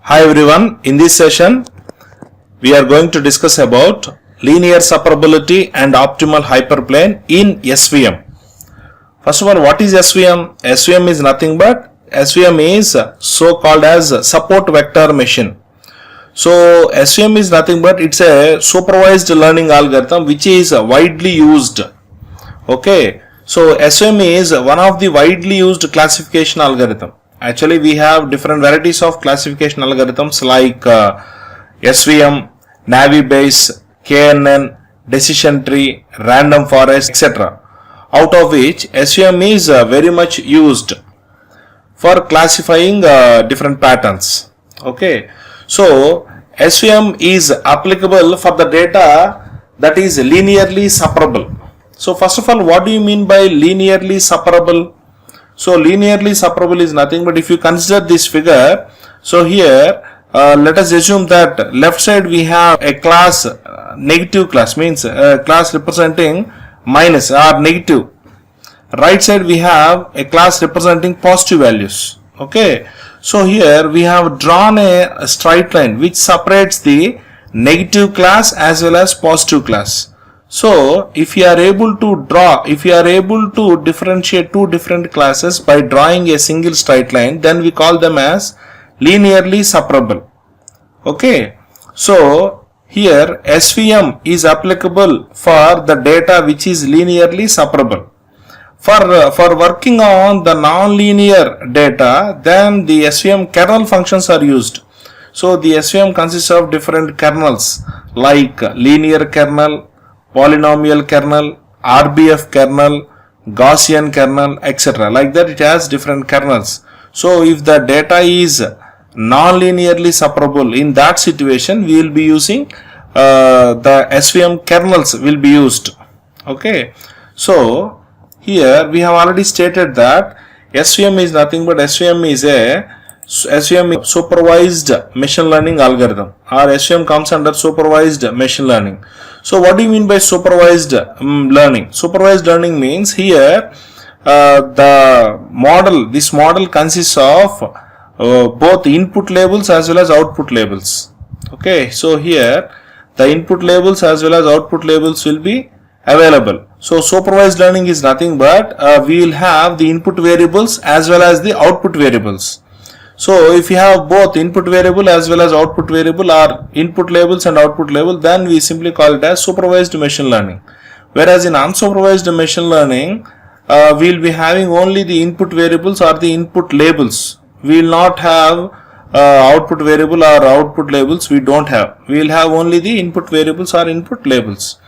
Hi everyone, in this session we are going to discuss about linear separability and optimal hyperplane in SVM. First of all, what is SVM? SVM is nothing but SVM is so called as support vector machine. So SVM is nothing but it's a supervised learning algorithm which is widely used. Okay, so SVM is one of the widely used classification algorithm. Actually, we have different varieties of classification algorithms like SVM, Navier-Bayes, KNN, decision tree, random forest, etc. Out of which SVM is very much used for classifying different patterns. Okay, so SVM is applicable for the data that is linearly separable. So first of all, what do you mean by linearly separable? So linearly separable is nothing but if you consider this figure, so here let us assume that left side we have a class negative class, means a class representing minus or negative. Right side we have a class representing positive values. Okay, so here we have drawn a straight line which separates the negative class as well as positive class. So if you are able to differentiate two different classes by drawing a single straight line, then we call them as linearly separable. Okay, so here SVM is applicable for the data which is linearly separable. For working on the non-linear data, then the SVM kernel functions are used. So the SVM consists of different kernels like linear kernel, polynomial kernel, RBF kernel, Gaussian kernel, etc. Like that it has different kernels. So if the data is non-linearly separable, in that situation we will be using the SVM kernels will be used. Okay, so here we have already stated that SVM is nothing but SVM is supervised machine learning algorithm, or SVM comes under supervised machine learning. So what do you mean by supervised learning? Supervised learning means here this model consists of both input labels as well as output labels. Okay, so here the input labels as well as output labels will be available. So supervised learning is nothing but we will have the input variables as well as the output variables. So if you have both input variable as well as output variable, or input labels and output label, then we simply call it as supervised machine learning. Whereas in unsupervised machine learning, we will be having only the input variables or the input labels. We will not have output variable or output labels. We don't have. We will have only the input variables or input labels.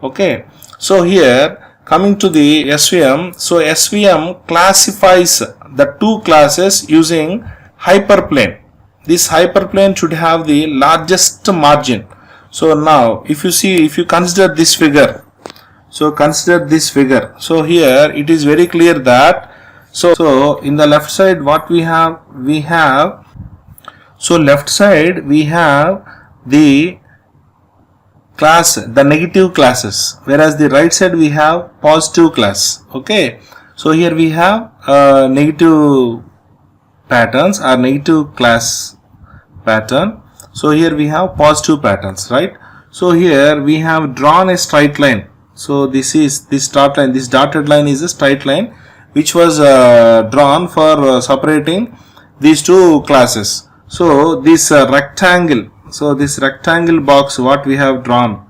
Okay. So here coming to the SVM, so SVM classifies the two classes using hyperplane. This hyperplane should have the largest margin. So now if you consider this figure, so here it is very clear that so in the left side what we have so left side we have the negative classes, whereas the right side we have positive class. Okay, so here we have negative patterns or negative class pattern. So here we have positive patterns, right? So here we have drawn a straight line. So this dotted line is a straight line which was drawn for separating these two classes. So this rectangle box what we have drawn,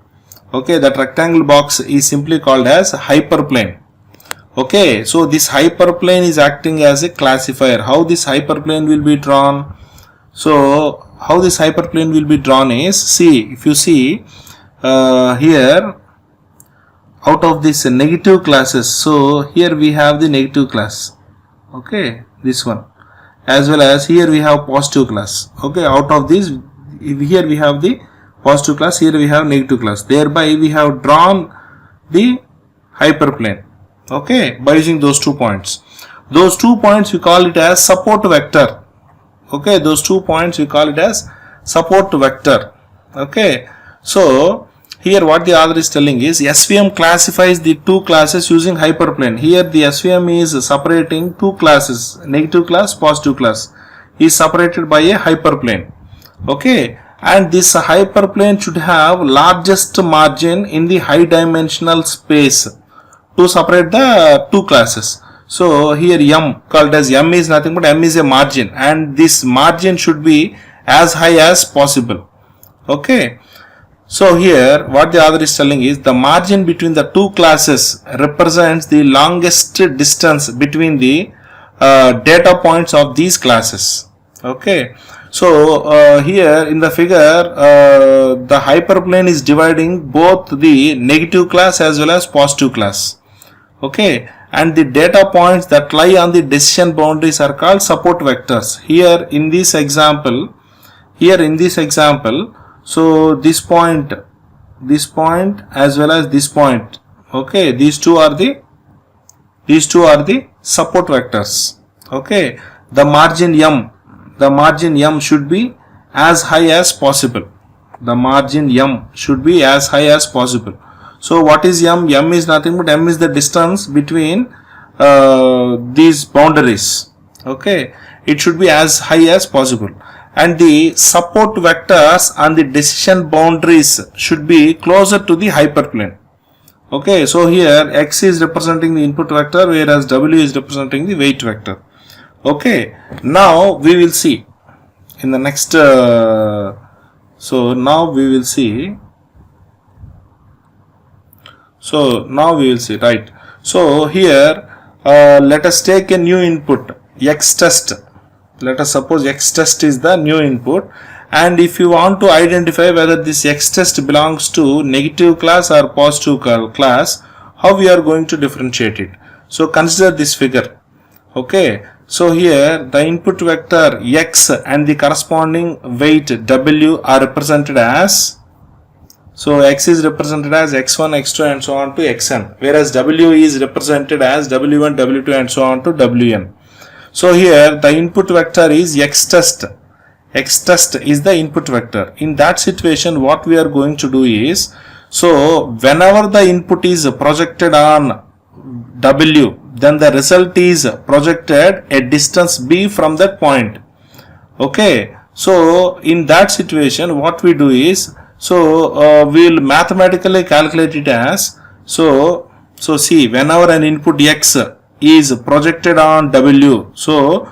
okay, that rectangle box is simply called as hyperplane. Okay, so this hyperplane is acting as a classifier. How this hyperplane will be drawn? So how this hyperplane will be drawn is, if you see here out of this negative classes, so here we have the negative class, okay, this one, as well as here we have positive class. Okay, out of this, here we have the positive class, here we have negative class. Thereby we have drawn the hyperplane. Okay, by using those 2 points. Those 2 points we call it as support vector. Okay, those 2 points we call it as support vector. Okay, so here what the author is telling is SVM classifies the two classes using hyperplane. Here the SVM is separating two classes, negative class, positive class, is separated by a hyperplane. Okay, and this hyperplane should have largest margin in the high dimensional space to separate the two classes. So here M, called as M, is nothing but M is a margin, and this margin should be as high as possible. Okay, so here what the author is telling is the margin between the two classes represents the longest distance between the data points of these classes. Okay, so here in the figure the hyperplane is dividing both the negative class as well as positive class. Okay, and the data points that lie on the decision boundaries are called support vectors. Here in this example, so this point as well as this point, okay, these two are the support vectors. Okay, the margin M should be as high as possible. The margin M should be as high as possible. So what is M? M is nothing but M is the distance between these boundaries. Okay, it should be as high as possible, and the support vectors on the decision boundaries should be closer to the hyperplane. Okay, so here X is representing the input vector, whereas W is representing the weight vector. Okay, now we will see in the next right. So here let us take a new input, X test. Let us suppose X test is the new input, and if you want to identify whether this X test belongs to negative class or positive class, how we are going to differentiate it? So consider this figure. Okay, so here the input vector X and the corresponding weight W are represented as, so X is represented as X1, X2 and so on to Xn, whereas W is represented as W1, W2 and so on to Wn. So here the input vector is X test. X test is the input vector. In that situation, what we are going to do is, so whenever the input is projected on W, then the result is projected a distance B from that point. Okay, so in that situation, what we do is, so we will mathematically calculate it as, so see, whenever an input X is projected on W, so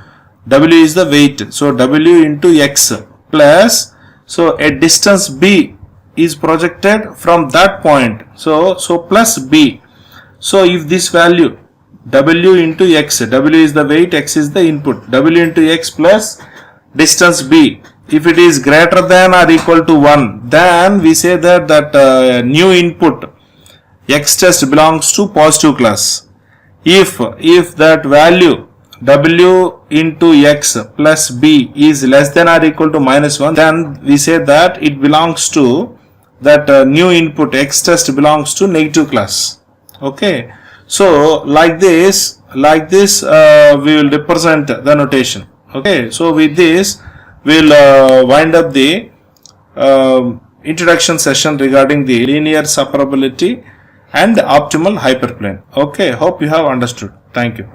W is the weight, so W into X plus, so a distance B is projected from that point, so plus B. So if this value W into X, W is the weight, X is the input, W into X plus distance B, if it is greater than or equal to 1, then we say that new input X test belongs to positive class. If that value W into X plus B is less than or equal to -1, then we say that it belongs to that new input X test belongs to negative class. Okay, so like this we will represent the notation. Okay, so with this we will wind up the introduction session regarding the linear separability and optimal hyperplane. Okay, hope you have understood. Thank you.